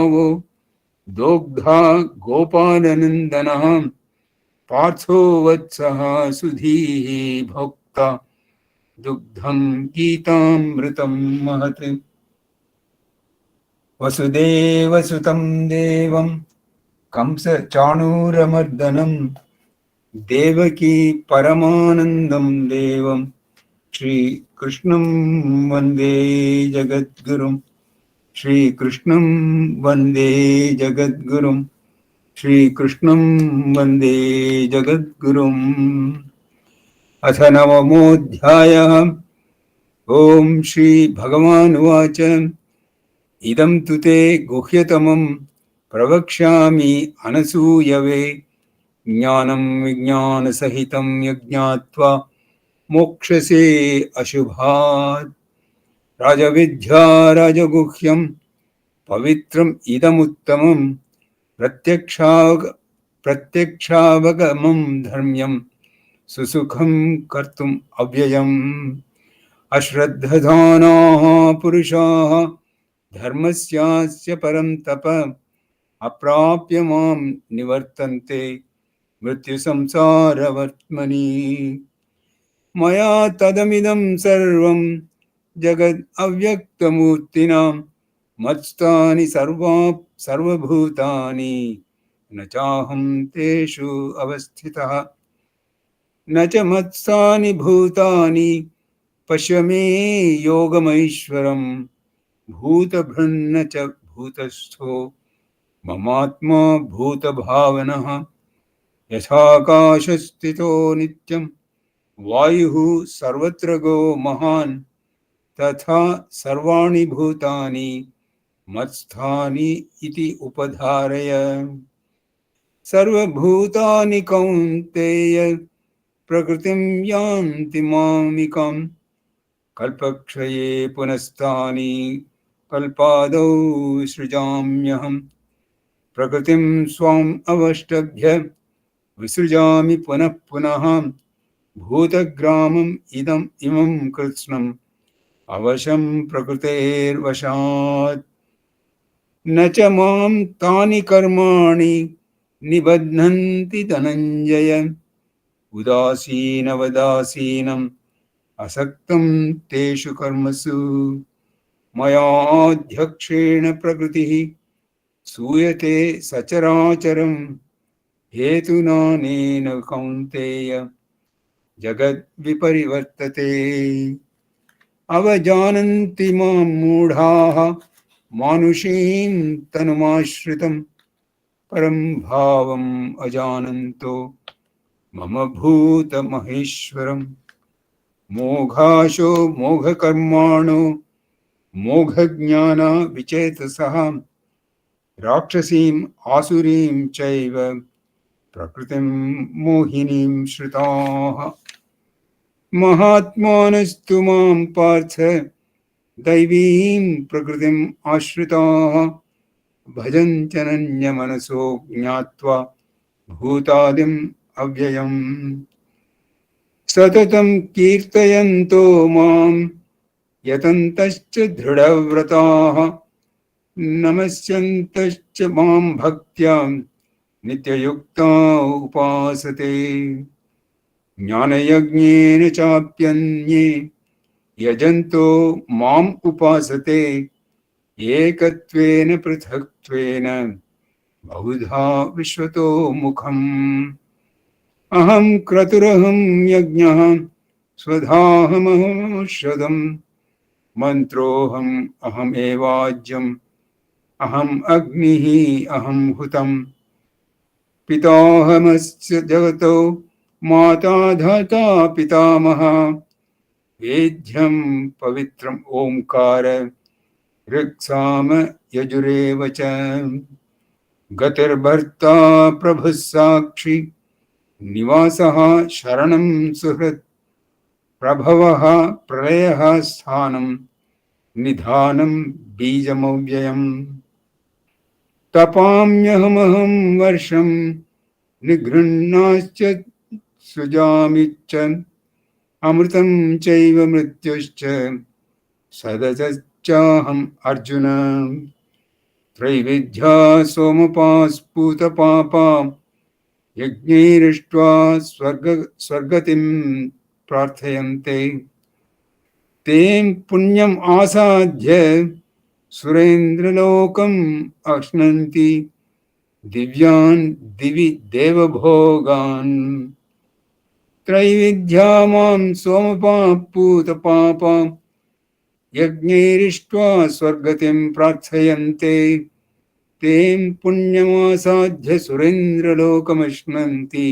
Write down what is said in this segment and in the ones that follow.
गावो दोग्धा गोपालनन्दनः पार्थो वत्सः सुधीः भोक्ता दुग्धं गीतामृतं महत्। वसुदेवसुतं देवं कंसचाणूरमर्दनं देवकी परमानन्दं देवं श्रीकृष्णं वन्दे जगद्गुरुं। श्रीकृष्णं वन्दे जगद्गुरुं। श्रीकृष्णं वन्दे जगद्गुरुम्। अथ नवमोऽध्यायः। ॐ श्रीभगवानुवाच इदं तु ते गुह्यतमं प्रवक्ष्यामि अनसूयवे ज्ञानं विज्ञानसहितं यज्ञात्वा मोक्षसे अशुभात्। राजविद्या राजगुह्यं पवित्रम् इदमुत्तमं प्रत्यक्षावगमं धर्म्यं सुसुखं कर्तुम् अव्ययम्। अश्रद्धधानाः पुरुषाः धर्मस्यास्य परं तप अप्राप्य मां निवर्तन्ते मृत्युसंसारवर्त्मनि। मया तदमिदं सर्वं जगद् अव्यक्तमूर्तिना मत्स्थानि सर्वभूतानि न चाहं तेषु अवस्थितः। न च मत्स्थानि भूतानि पश्य मे योगमैश्वरम्। भूतभृन्न च भूतस्थो ममात्मा भूतभावनः। यथाकाशस्थितो नित्यं वायुः सर्वत्र गो महान् तथा सर्वाणि भूतानि मत्स्थानि इति उपधारय। सर्वभूतानि कौन्तेय प्रकृतिं यान्ति मामिकाम्। कल्पक्षये पुनस्तानि कल्पादौ सृजाम्यहम्। प्रकृतिं स्वाम् अवष्टभ्य विसृजामि पुनः पुनः। भूतग्रामम् इमं कृत्स्नम् अवशं प्रकृतेर्वशात्। न च मां तानि कर्माणि निबध्नन्ति धनञ्जय। उदासीनवदासीनम् असक्तं तेषु कर्मसु मयाध्यक्षेण प्रकृतिः सूयते सचराचरं। हेतुनानेन कौन्तेय जगद्विपरिवर्तते। अवजानन्ति मां मूढाः मानुषीं तनुमाश्रितं परं भावम् अजानन्तो मम भूतमहेश्वरम्। मोघाशो मोघकर्माणो मोघज्ञाना विचेतसः राक्षसीम् आसुरीं चैव प्रकृतिं मोहिनीं श्रिताः। महात्मानस्तु मां पार्थ दैवीं प्रकृतिम् आश्रिताः भजन्त्यनन्यमनसो ज्ञात्वा भूतादिम् अव्ययम्। सततं कीर्तयन्तो मां यतन्तश्च दृढव्रताः नमस्यन्तश्च मां भक्त्या नित्ययुक्ता उपासते। ज्ञानयज्ञेन चाप्यन्ये यजन्तो माम् उपासते एकत्वेन पृथक्त्वेन बहुधा विश्वतो मुखम्। अहं क्रतुरहं यज्ञः स्वधाहमहमौषधम् मन्त्रोऽहम् अहमेवाज्यम् अहम् अग्निः अहं हुतम्। पिताहमस्य जगतो माता धाता पितामहः वेद्यं पवित्रम् ओंकार ऋक्साम यजुरेव च। गतिर्भर्ता प्रभुः साक्षी निवासः शरणं सुहृत्। प्रभवः प्रलयः स्थानं निधानं बीजमव्ययम्। तपाम्यहमहं वर्षं निगृह्णाश्च सृजामि च अमृतं चैव मृत्युश्च सदसच्चाहम् अर्जुन। त्रैविध्या सोमपास्पूतपापा यज्ञैरिष्ट्वा स्वर्गतिं प्रार्थयन्ते तें पुण्यम् आसाद्य सुरेन्द्रलोकम् अश्नन्ति दिव्यान् दिवि देवभोगान् त्रैविध्या मां सोमपापूतपापा यज्ञैरिष्ट्वा स्वर्गतिं प्रार्थयन्ते तें पुण्यमासाध्य सुरेन्द्रलोकमश्नन्ति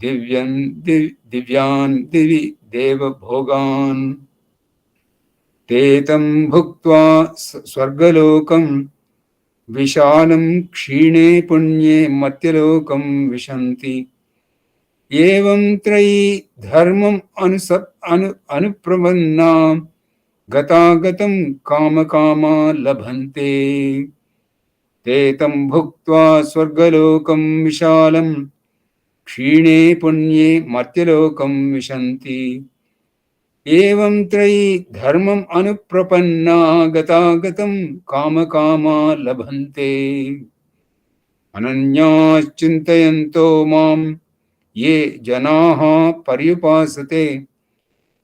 दिव्यान् दिवि देवभोगान् ते तं भुक्त्वा स्वर्गलोकं विशालं क्षीणे पुण्ये मर्त्यलोकं विशन्ति एवं त्रयी धर्मम् अनुप्रपन्ना गतागतं कामकामा लभन्ते ते तं भुक्त्वा स्वर्गलोकं विशालं क्षीणे पुण्ये मर्त्यलोकं विशन्ति एवं त्रयी धर्मम् अनुप्रपन्ना गतागतं कामकामा लभन्ते अनन्याश्चिन्तयन्तो मां ये जनाः पर्युपासते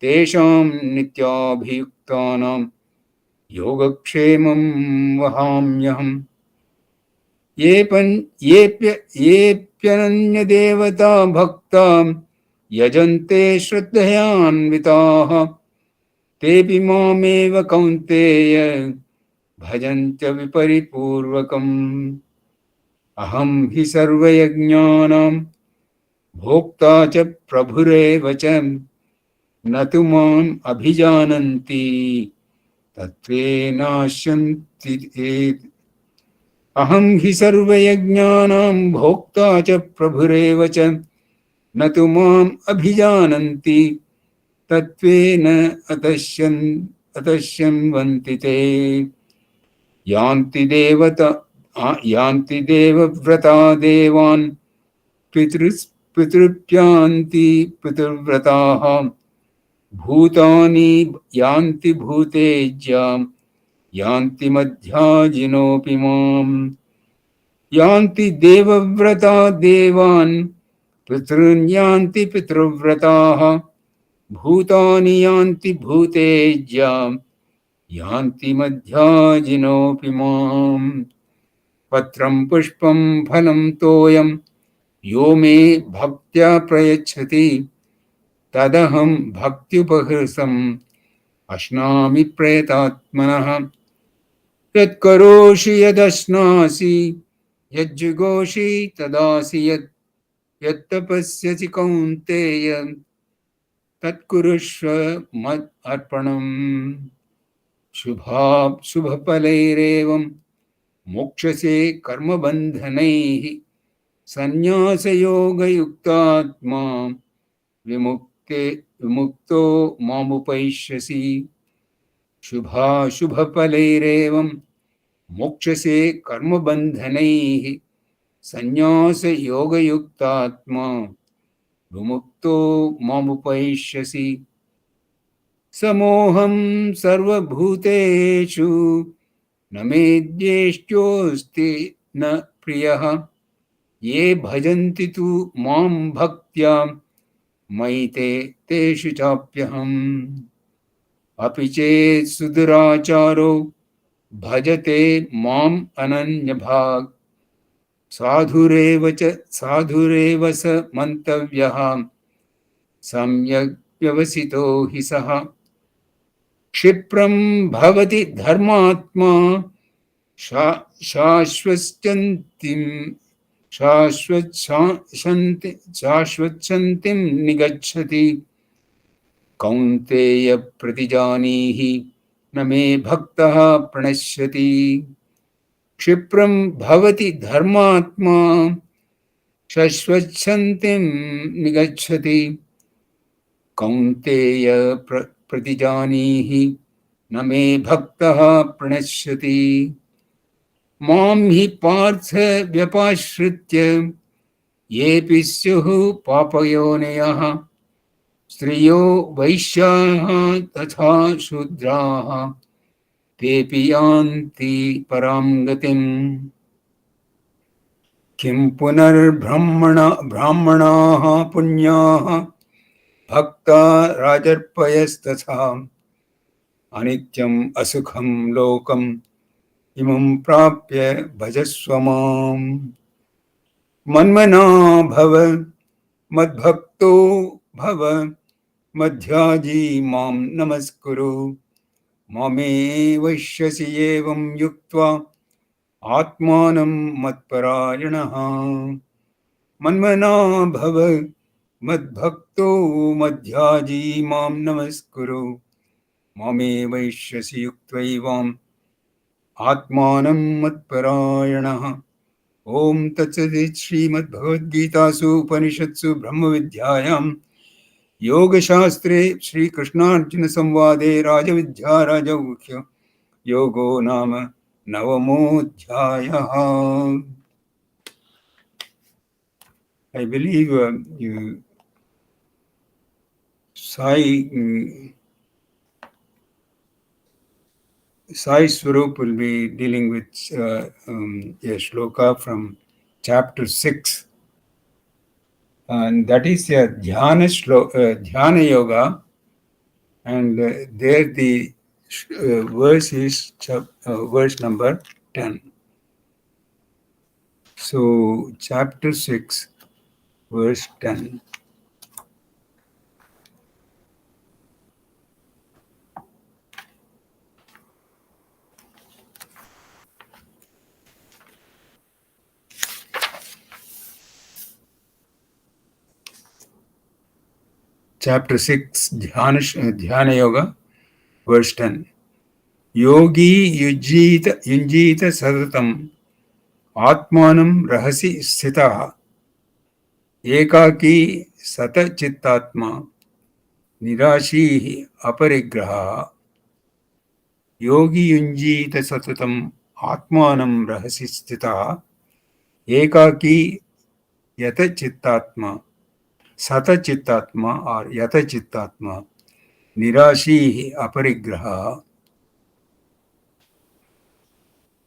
तेषां नित्याभियुक्तानां योगक्षेमं वहाम्यहम् येऽप्यनन्यदेवता भक्ता यजन्ते श्रद्धयान्विताः तेऽपि मामेव कौन्तेय भजन्त्य विपरिपूर्वकम् अहं हि सर्वयज्ञानां भोक्ता च प्रभुरेव च न तु माम् अभिजानन्ति तत्त्वेनाश्यन्ति अहं हि सर्वयज्ञानां भोक्ता च प्रभुरेव च न तु माम् अभिजानन्ति तत्त्वेन अतश्यन्वन्ति ते यान्ति देवव्रता देवान् पितृप्यान्ति पितृव्रताः भूतानि यान्ति भूतेज्यां यान्ति मध्याजिनोऽपि माम् यान्ति देवव्रता देवान् पितॄन् यान्ति पितृव्रताः भूतानि यान्ति भूतेज्यां यान्ति मध्याजिनोऽपि माम् पत्रं पुष्पं फलं तोयं यो मे भक्त्या प्रयच्छति तदहं भक्त्युपहृसम् अश्नामि प्रयतात्मनः यत्करोषि यदश्नासि यज्जुगोषि तदासि यत्तपस्यसि कौन्तेय तत्कुरुष्व मत् अर्पणम् शुभफलैरेवं मोक्षसे कर्मबन्धनैः संन्यासयोगयुक्तात्मा विमुक्तो मामुपैष्यसि शुभफलैरेवं मोक्षसे कर्मबन्धनैः संन्यासयोगयुक्तात्मा विमुक्तो मामुपैष्यसि समोहं सर्वभूतेषु न मे द्वेष्ट्योऽस्ति न प्रियः ये भजन्ति तु मां भक्त्या मयि तेषु चाप्यहम् अपि चेत् सुदुराचारो भजते माम् अनन्यभाक् साधुरेव स मन्तव्यः सम्यक् व्यवसितो हि सः क्षिप्रं भवति धर्मात्मा शाश्वच्छन्तिं निगच्छति कौन्तेय प्रतिजानीहि न मे भक्तः प्रणश्यति क्षिप्रं भवति धर्मात्मा शाश्वच्छन्तिं निगच्छति कौन्तेय प्रतिजानीहि न मे भक्तः प्रणश्यति मां हि पार्थ व्यपाश्रित्य येऽपि स्युः पापयोनयः स्त्रियो वैश्याः तथा शूद्राः तेऽपि यान्ति परां गतिम् किं पुनर्ब्राह्मणाः पुण्याः भक्ता राजर्पयस्तथा अनित्यम् असुखं लोकम् इमं प्राप्य भजस्व माम् मन्मना भव मद्भक्तो भव मध्याजी मां नमस्कुरु मामे वैश्यसि एवं युक्त्वा आत्मानं मत्परायणः मन्मना भव मद्भक्तो मध्याजी मां नमस्कुरु मामे वैश्यसि युक्त्वैवाम् आत्मानं मत्परायणः ओम तत्सदित् श्रीमद्भगवद्गीतासु उपनिषत्सु ब्रह्मविद्यायां योगशास्त्रे श्रीकृष्णार्जुन संवादे राजविद्या राजगुह्य योगो नाम नवमोऽध्यायः. I believe Sai Swarup will be dealing with a shloka from chapter 6. And that is a dhyana yoga, and there the verse is verse number 10. So chapter 6, verse 10. Chapter 6, Dhyana Yoga, verse 10. Yogi yujita sadatam atmanam rahasi sthita ekaki sata chittatma nirashihi aparigraha yogi yunjita satatam atmanam rahasi sthita ekaki yata chittatma sata chittatma or yata chittatma nirashihi aparigraha.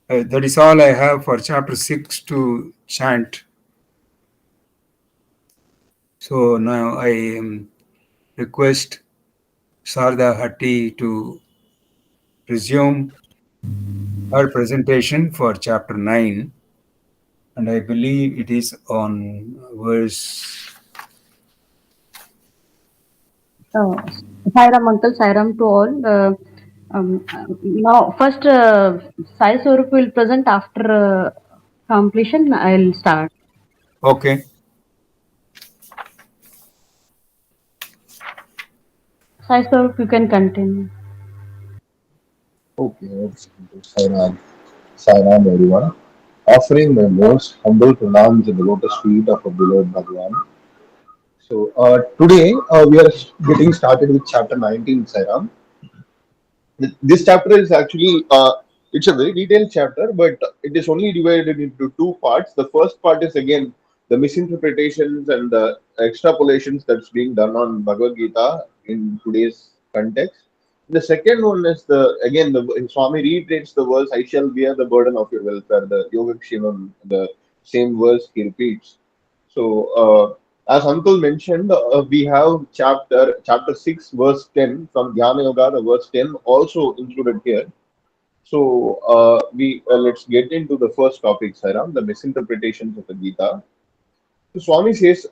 That is all I have for chapter 6 to chant. So now I request Sarda Hatti to resume her presentation for chapter 9, and I believe it is on verse. Sairam Uncle, Sairam to all. Now, first, Sai Swarup will present after completion. I'll start. Okay. Sai Swarup, you can continue. Okay, Sairam everyone. Offering my most humble pranams in the lotus feet of our beloved Bhagwan. So today we are getting started with chapter 19, Sairam. This chapter is actually it's a very detailed chapter, but it is only divided into two parts. The first part is again the misinterpretations and the extrapolations that's being done on Bhagavad Gita in today's context. The second one is the Swami reiterates the verse, "I shall bear the burden of your welfare." The Yogakshevam, the same verse he repeats. So, as Uncle mentioned, we have chapter 6, verse 10 from Dhyana Yoga. The verse 10 also included here. So, we let's get into the first topic, Sairam, the misinterpretations of the Gita. So Swami says,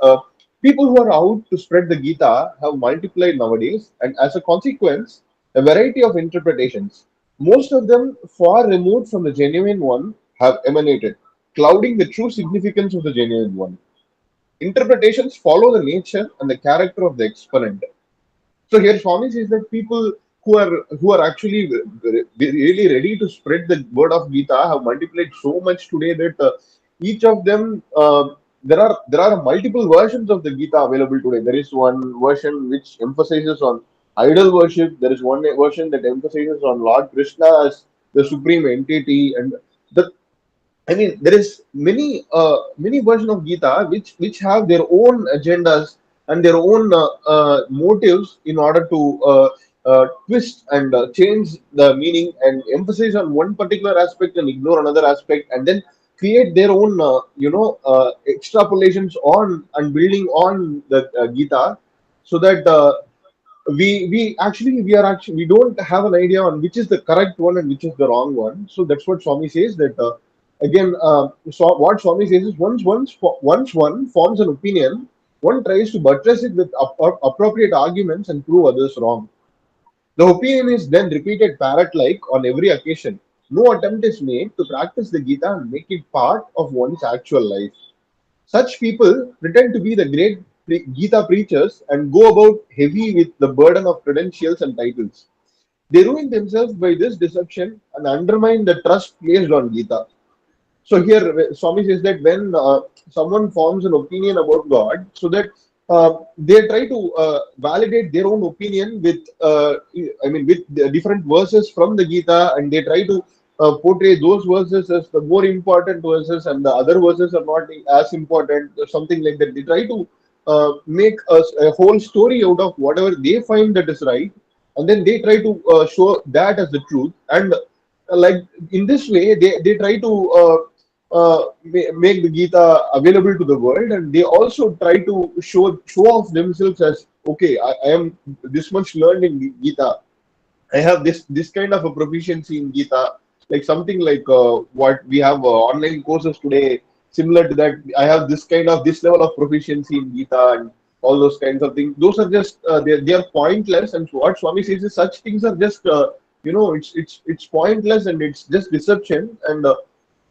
people who are out to spread the Gita have multiplied nowadays, and as a consequence, a variety of interpretations, most of them far removed from the genuine one, have emanated, clouding the true significance of the genuine one. Interpretations follow the nature and the character of the exponent. So here Swami says that people who are actually really ready to spread the word of Gita have multiplied so much today that each of them there are multiple versions of the Gita available today. There is one version which emphasizes on idol worship. There is one version that emphasizes on Lord Krishna as the supreme entity, and the I mean, there is many version of Gita which have their own agendas and their own motives in order to twist and change the meaning and emphasize on one particular aspect and ignore another aspect, and then create their own extrapolations on and building on the Gita, so that we don't have an idea on which is the correct one and which is the wrong one. So that's what Swami says, that again, so what Swami says is, once one forms an opinion, one tries to buttress it with appropriate arguments and prove others wrong. The opinion is then repeated parrot-like on every occasion. No attempt is made to practice the Gita and make it part of one's actual life. Such people pretend to be the great Gita preachers and go about heavy with the burden of credentials and titles. They ruin themselves by this deception and undermine the trust placed on Gita. So here, Swami says that when someone forms an opinion about God, so that they try to validate their own opinion with, with the different verses from the Gita, and they try to portray those verses as the more important verses, and the other verses are not as important, or something like that. They try to make a whole story out of whatever they find that is right, and then they try to show that as the truth. And like in this way, they try to make the Gita available to the world, and they also try to show off themselves as, okay, I am this much learned in Gita. I have this kind of a proficiency in Gita, like something like what we have online courses today. Similar to that, I have this level of proficiency in Gita and all those kinds of things. Those are just they are pointless. And what Swami says is, such things are just it's pointless, and it's just deception. And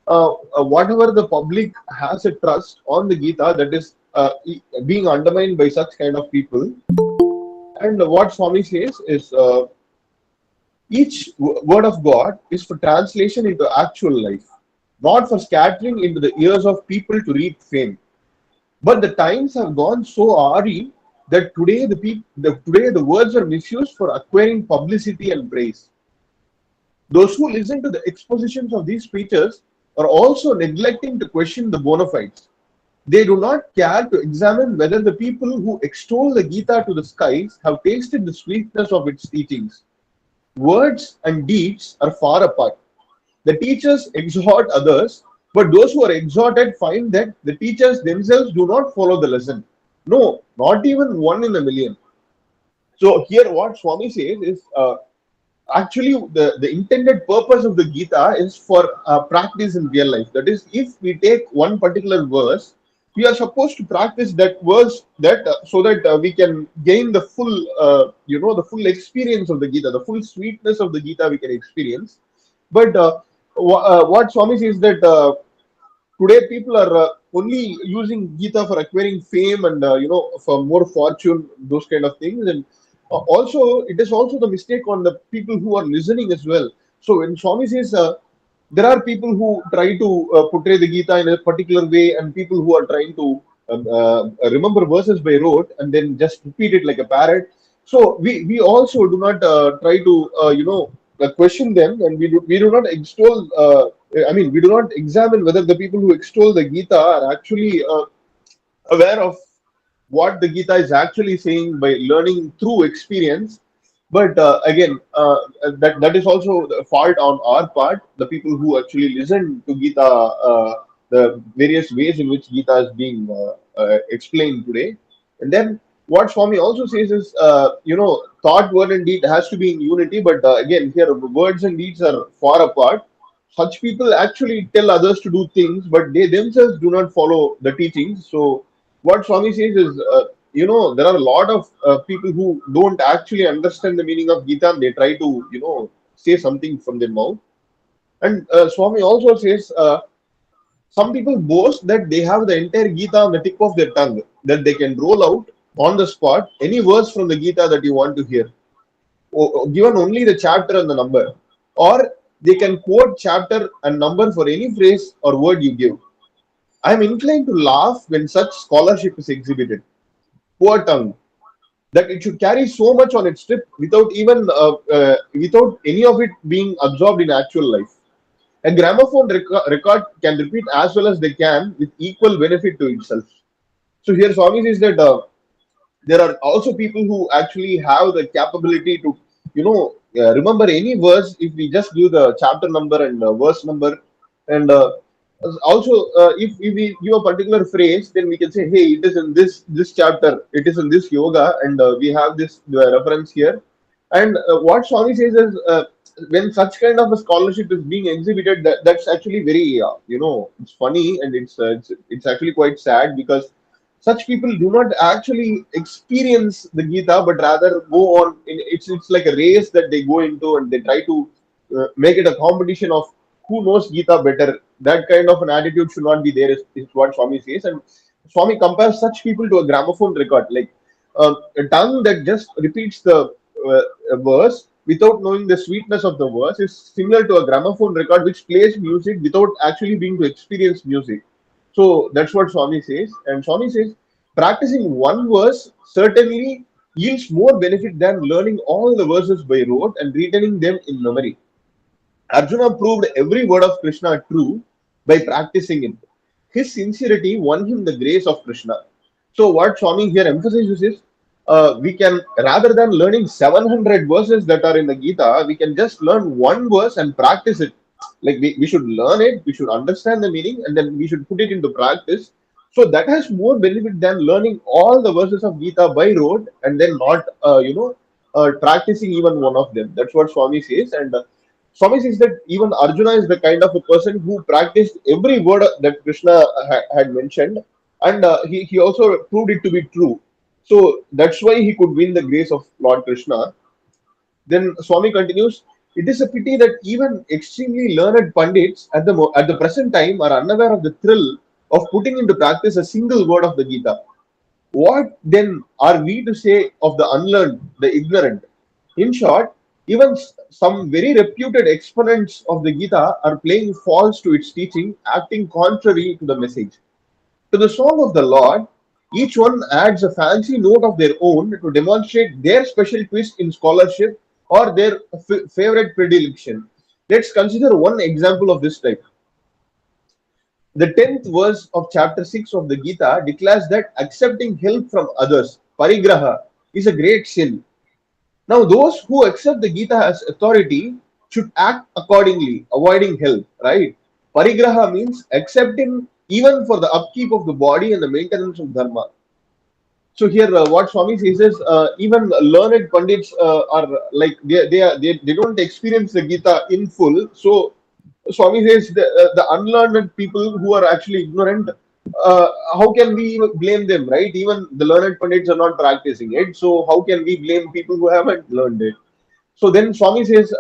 whatever the public has a trust on the Gita, that is being undermined by such kind of people. And what Swami says is, each word of God is for translation into actual life, not for scattering into the ears of people to reap fame. But the times have gone so awry that today the words are misused for acquiring publicity and praise. Those who listen to the expositions of these preachers are also neglecting to question the bona fides. They do not care to examine whether the people who extol the Gita to the skies have tasted the sweetness of its teachings. Words and deeds are far apart. The teachers exhort others, but those who are exhorted find that the teachers themselves do not follow the lesson. No, not even one in a million. So here what Swami says is, actually the intended purpose of the Gita is for practice in real life. That is, if we take one particular verse, we are supposed to practice that verse, that so that we can gain the full the full experience of the Gita, the full sweetness of the Gita we can experience. But what Swami says, that today people are only using Gita for acquiring fame and for more fortune, those kind of things. And also it is also the mistake on the people who are listening as well. So when Swami says, there are people who try to portray the Gita in a particular way, and people who are trying to remember verses by rote and then just repeat it like a parrot. So we also do not try to question them, and we do not extol. We do not examine whether the people who extol the Gita are actually aware of what the Gita is actually saying by learning through experience. But again, that is also the fault on our part, the people who actually listen to Gita, the various ways in which Gita is being explained today. And then what Swami also says is, thought, word, and deed has to be in unity. But again, here words and deeds are far apart. Such people actually tell others to do things, but they themselves do not follow the teachings. So what Swami says is, there are a lot of people who don't actually understand the meaning of Gita, and they try to, say something from their mouth. And Swami also says, some people boast that they have the entire Gita on the tip of their tongue, that they can roll out on the spot any verse from the Gita that you want to hear, given only the chapter and the number, or they can quote chapter and number for any phrase or word you give. I am inclined to laugh when such scholarship is exhibited. Poor tongue, that it should carry so much on its tip without even without any of it being absorbed in actual life. A gramophone record can repeat as well as they can with equal benefit to itself. So here Swami says that there are also people who actually have the capability to remember any verse if we just give the chapter number and verse number, and also if we give a particular phrase, then we can say, hey, it is in this chapter, it is in this yoga, and we have this reference here. And what Swami says is, when such kind of a scholarship is being exhibited, that's actually very, it's funny, and it's actually quite sad, because such people do not actually experience the Gita, but rather go on. It's like a race that they go into, and they try to make it a competition of who knows Gita better. That kind of an attitude should not be there, is what Swami says. And Swami compares such people to a gramophone record, like a tongue that just repeats the verse without knowing the sweetness of the verse is similar to a gramophone record which plays music without actually being to experience music. So that's what Swami says. And Swami says practicing one verse certainly yields more benefit than learning all the verses by rote and retaining them in memory. Arjuna proved every word of Krishna true by practicing it. His sincerity won him the grace of Krishna. So, what Swami here emphasizes is, we can, rather than learning 700 verses that are in the Gita, we can just learn one verse and practice it. Like we should learn it, we should understand the meaning, and then we should put it into practice. So that has more benefit than learning all the verses of Gita by rote and then not, practicing even one of them. That's what Swami says. And Swami says that even Arjuna is the kind of a person who practiced every word that Krishna had mentioned, and he also proved it to be true. So that's why he could win the grace of Lord Krishna. Then Swami continues, it is a pity that even extremely learned Pandits at the present time are unaware of the thrill of putting into practice a single word of the Gita. What then are we to say of the unlearned, the ignorant? In short, even some very reputed exponents of the Gita are playing false to its teaching, acting contrary to the message. To the song of the Lord, each one adds a fancy note of their own to demonstrate their special twist in scholarship or their favorite predilection. Let's consider one example of this type. The 10th verse of chapter 6 of the Gita declares that accepting help from others, parigraha, is a great sin. Now, those who accept the Gita as authority should act accordingly, avoiding help, right? Parigraha means accepting even for the upkeep of the body and the maintenance of dharma. So here, what Swami says is, even learned pandits are like they don't experience the Gita in full. So Swami says the unlearned people who are actually ignorant, how can we blame them, right? Even the learned pandits are not practicing it. So how can we blame people who haven't learned it? So then Swami says,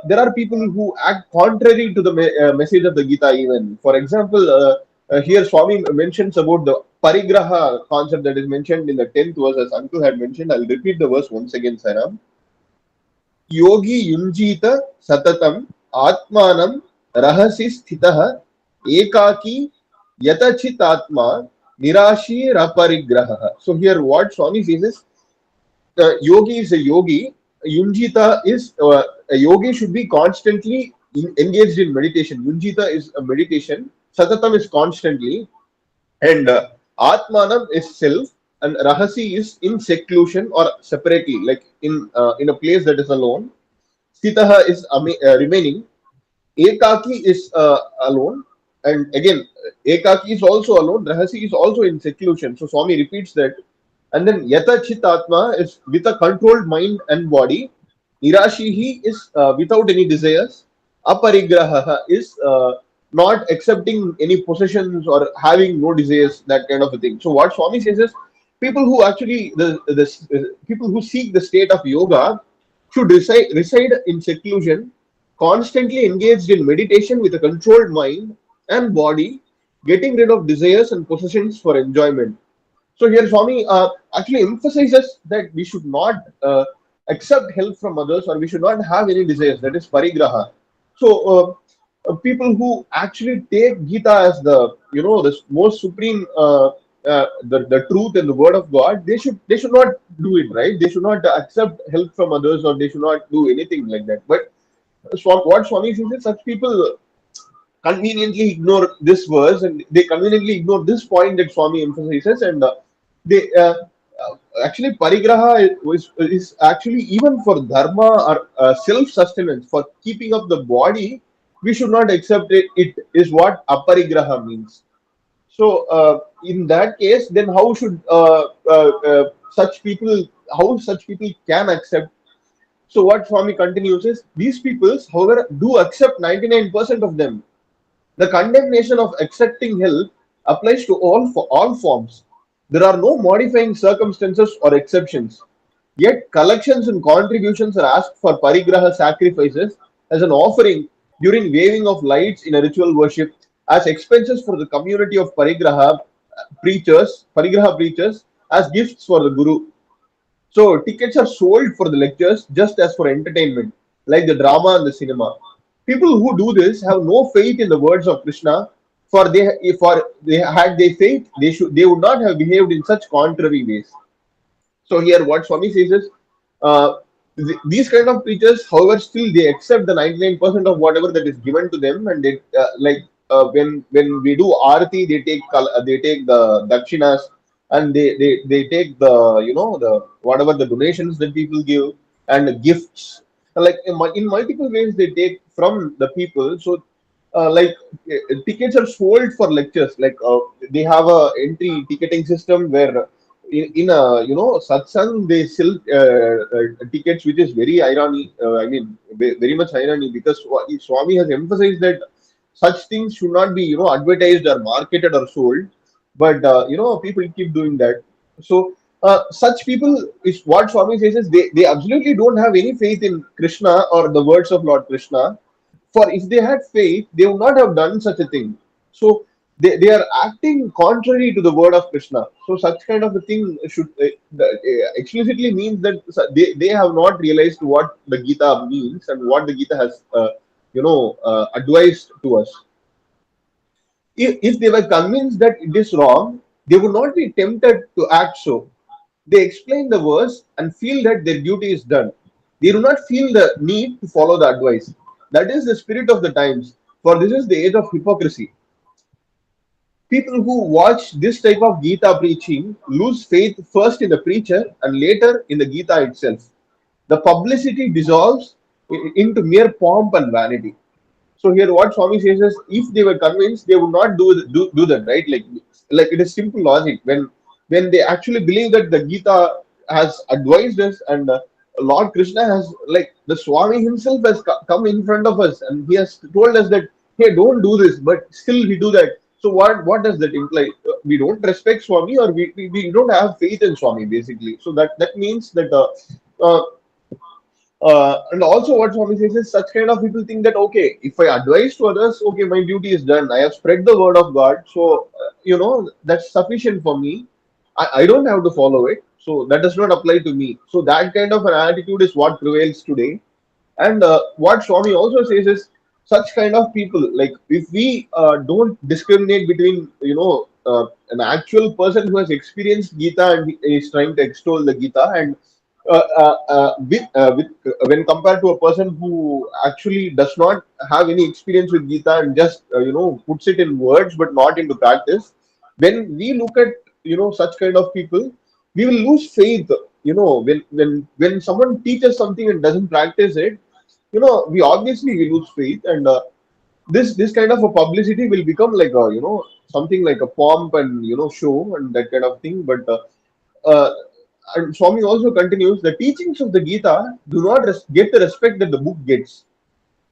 there are people who act contrary to the message of the Gita even. For example, here Swami mentions about the parigraha concept that is mentioned in the 10th verse, as Uncle had mentioned. I'll repeat the verse once again, Saram. Yogi yunjita satatam atmanam rahasi sthitah ekaki yatachit atma nirashi raparigraha. So here what Swami says is, yogi is a yogi. Yunjita is a yogi should be constantly engaged in meditation. Yunjita is a meditation. Satatam is constantly, and Atmanam is self, and Rahasi is in seclusion or separately, like in a place that is alone. Sthitaha is remaining. Ekaki is alone, and again Ekaki is also alone. Rahasi is also in seclusion. So Swami repeats that. And then Yata Chit Atma is with a controlled mind and body. Nirashihi is without any desires. Aparigraha is not accepting any possessions or having no desires, that kind of a thing. So what Swami says is, people who actually the people who seek the state of yoga should reside in seclusion, constantly engaged in meditation with a controlled mind and body, getting rid of desires and possessions for enjoyment. So here Swami actually emphasizes that we should not accept help from others, or we should not have any desires. That is parigraha. So people who actually take Gita as the most supreme the truth and the word of God, they should not do it, right. They should not accept help from others, or they should not do anything like that. But what Swami says is, such people conveniently ignore this verse, and they conveniently ignore this point that Swami emphasizes, and they actually parigraha is actually even for dharma or self-sustenance, for keeping up the body, we should not accept it. It is what aparigraha means. So in that case, then how should such people, how such people can accept? So what Swami continues is, these peoples, however, do accept 99% of them. The condemnation of accepting help applies to all forms. There are no modifying circumstances or exceptions. Yet collections and contributions are asked for parigraha sacrifices as an offering during waving of lights in a ritual worship, as expenses for the community of parigraha preachers, as gifts for the guru. So tickets are sold for the lectures just as for entertainment, like the drama and the cinema. People who do this have no faith in the words of Krishna. For they had they faith, they would not have behaved in such contrary ways. So here, what Swami says is, these kind of preachers, however, still they accept the 99% of whatever that is given to them, and they when we do arati, they take the dakshinas, and they take the, the whatever the donations that people give, and the gifts, like in multiple ways they take from the people. So tickets are sold for lectures, like they have a entry ticketing system where in a satsang they sell tickets, which is very irony. I mean, very much irony, because Swami has emphasized that such things should not be advertised or marketed or sold, but people keep doing that. So such people, is what Swami says is, they absolutely don't have any faith in Krishna or the words of Lord Krishna. For if they had faith, they would not have done such a thing. So they are acting contrary to the word of Krishna. So such kind of a thing should explicitly means that they have not realized what the Gita means and what the Gita has advised to us. If they were convinced that it is wrong, they would not be tempted to act so. They explain the verse and feel that their duty is done. They do not feel the need to follow the advice. That is the spirit of the times, for this is the age of hypocrisy. People who watch this type of Gita preaching lose faith first in the preacher and later in the Gita itself. The publicity dissolves into mere pomp and vanity. So here, what Swami says is, if they were convinced, they would not do that, right? Like it is simple logic. When they actually believe that the Gita has advised us, and Lord Krishna has, like the Swami himself has come in front of us, and he has told us that, hey, don't do this, but still we do that. So what does that imply? We don't respect Swami, or we don't have faith in Swami, basically. So that means that. Uh, and also, what Swami says is, such kind of people think that, okay, if I advise to others, okay, my duty is done. I have spread the word of God, so that's sufficient for me. I don't have to follow it, so that does not apply to me. So that kind of an attitude is what prevails today. And what Swami also says is, such kind of people, like if we don't discriminate between an actual person who has experienced Gita and he is trying to extol the Gita, and when compared to a person who actually does not have any experience with Gita and just puts it in words but not into practice, when we look at such kind of people, we will lose faith. When someone teaches something and doesn't practice it, we lose faith, and this kind of a publicity will become like a something like a pomp and show and that kind of thing. But uh, and Swami also continues, the teachings of the Gita do not get the respect that the book gets.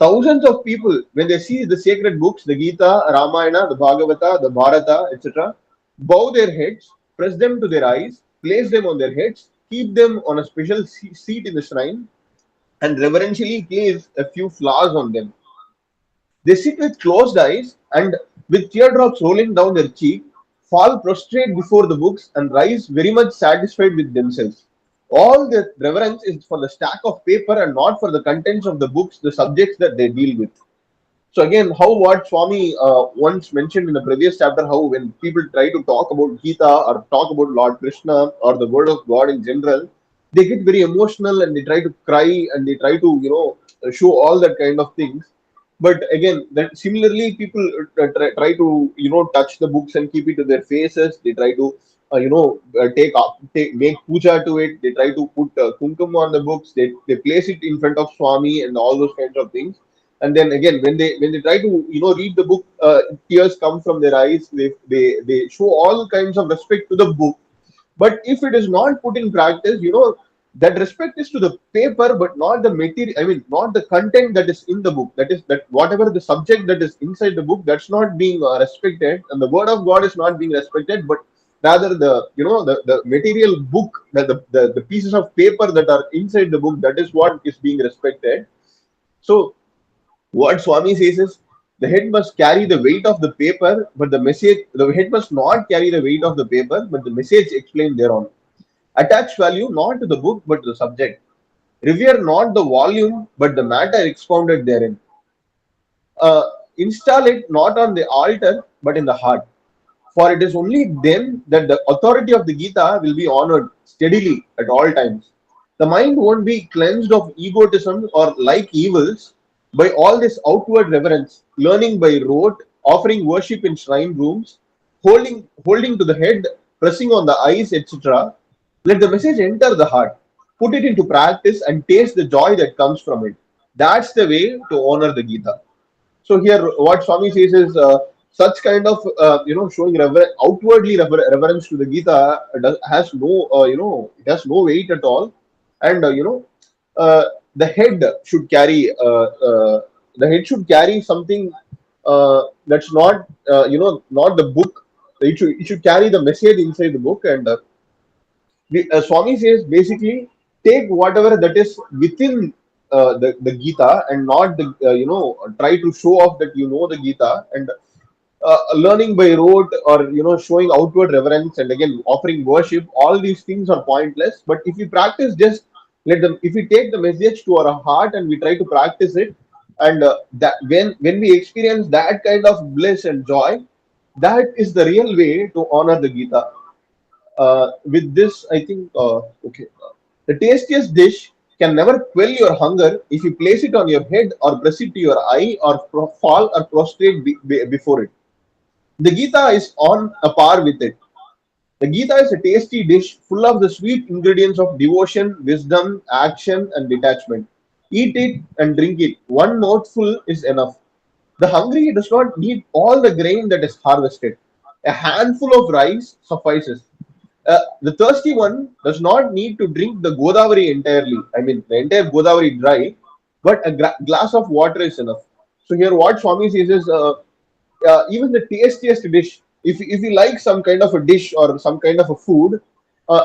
Thousands of people, when they see the sacred books, the Gita, Ramayana, the Bhagavata, the Bharata, etc., bow their heads, press them to their eyes, place them on their heads, keep them on a special seat in the shrine, and reverentially place a few flowers on them. They sit with closed eyes and, with teardrops rolling down their cheek, fall prostrate before the books and rise very much satisfied with themselves. All their reverence is for the stack of paper and not for the contents of the books, the subjects that they deal with. So again, how what Swami once mentioned in the previous chapter, how when people try to talk about Gita or talk about Lord Krishna or the word of God in general, they get very emotional and they try to cry and they try to show all that kind of things. But again, that similarly, people try to touch the books and keep it to their faces. They try to make puja to it. They try to put kumkum on the books. They place it in front of Swami and all those kinds of things. And then again, when they try to read the book, tears come from their eyes. They show all kinds of respect to the book. But if it is not put in practice, that respect is to the paper, but not the material. I mean, not the content that is in the book. That is that whatever the subject that is inside the book, that's not being respected, and the word of God is not being respected. But rather, the material book, the pieces of paper that are inside the book, that is what is being respected. So what Swami says is the head must carry the weight of the paper, but the head must not carry the weight of the paper, but the message explained thereon. Attach value not to the book, but to the subject. Revere not the volume, but the matter expounded therein. Install it not on the altar, but in the heart. For it is only then that the authority of the Gita will be honored steadily at all times. The mind won't be cleansed of egotism or like evils by all this outward reverence, learning by rote, offering worship in shrine rooms, holding to the head, pressing on the eyes, etc. Let the message enter the heart, put it into practice, and taste the joy that comes from it. That's the way to honor the Gita. So here, what Swami says is such kind of showing outwardly reverence to the Gita has no it has no weight at all, and the head should carry something that's not not the book. It should carry the message inside the book, and Swami says basically take whatever that is within the Gita and not the try to show off that you know the Gita, and learning by rote or showing outward reverence and again offering worship. All these things are pointless. But if we practice, just let them. If we take the message to our heart and we try to practice it, and that when we experience that kind of bliss and joy, that is the real way to honor the Gita. With this, I think, okay. The tastiest dish can never quell your hunger if you place it on your head or press it to your eye or fall or prostrate before it. The Gita is on a par with it. The Gita is a tasty dish full of the sweet ingredients of devotion, wisdom, action, and detachment. Eat it and drink it. One mouthful is enough. The hungry does not need all the grain that is harvested. A handful of rice suffices. The thirsty one does not need to drink the Godavari entirely. I mean, the entire Godavari dry, but a glass of water is enough. So here, what Swami says is, even the tastiest dish, if we like some kind of a dish or some kind of a food,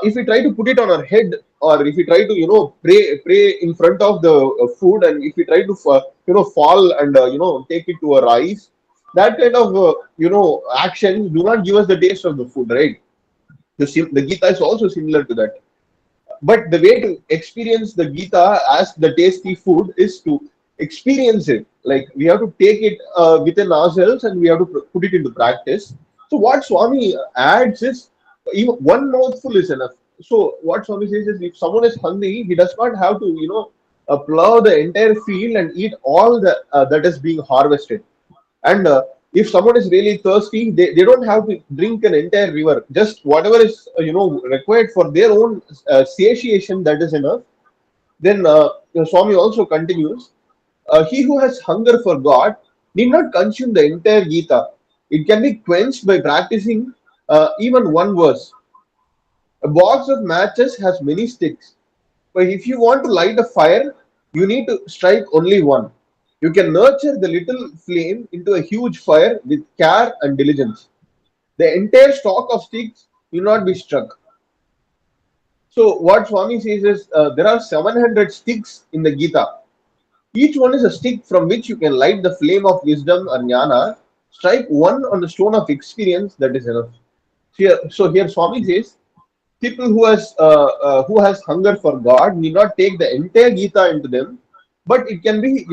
if we try to put it on our head, or if we try to pray in front of the food, and if we try to fall and take it to our eyes, that kind of actions do not give us the taste of the food, right? The Gita is also similar to that. But the way to experience the Gita as the tasty food is to experience it. Like we have to take it within ourselves and we have to put it into practice. So what Swami adds is even one mouthful is enough. So what Swami says is if someone is hungry, he does not have to plow the entire field and eat all the that is being harvested. And if someone is really thirsty, they don't have to drink an entire river. Just whatever is required for their own satiation, that is enough. Then Swami also continues, he who has hunger for God need not consume the entire Gita. It can be quenched by practicing even one verse. A box of matches has many sticks, but if you want to light a fire, you need to strike only one. You can nurture the little flame into a huge fire with care and diligence. The entire stock of sticks will not be struck. So, what Swami says is there are 700 sticks in the Gita. Each one is a stick from which you can light the flame of wisdom or jnana. Strike one on the stone of experience, that is enough. So here Swami says, people who has hunger for God need not take the entire Gita into them, but it can be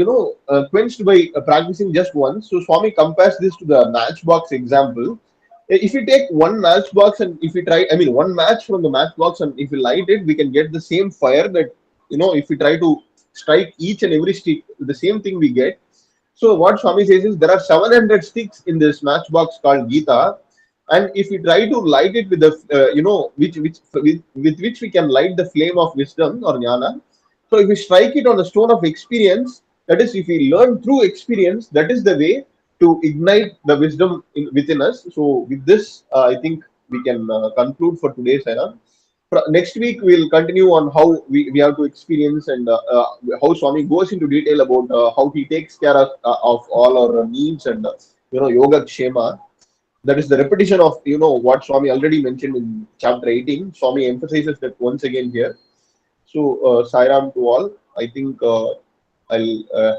quenched by practicing just once. So Swami compares this to the matchbox example. If you take one matchbox and if we try, I mean, one match from the matchbox and if we light it, we can get the same fire that if we try to strike each and every stick, the same thing we get. So what Swami says is there are 700 sticks in this matchbox called Gita. And if we try to light it with the with which we can light the flame of wisdom or jnana. So if we strike it on the stone of experience, that is, if we learn through experience, that is the way to ignite the wisdom within us. So with this, I think we can conclude for today's Saira. Next week we'll continue on how we have to experience, and how Swami goes into detail about how he takes care of all our needs, and yoga kshema. That is the repetition of what Swami already mentioned in chapter 18. Swami emphasizes that once again here. So Sairam to all. I think I'll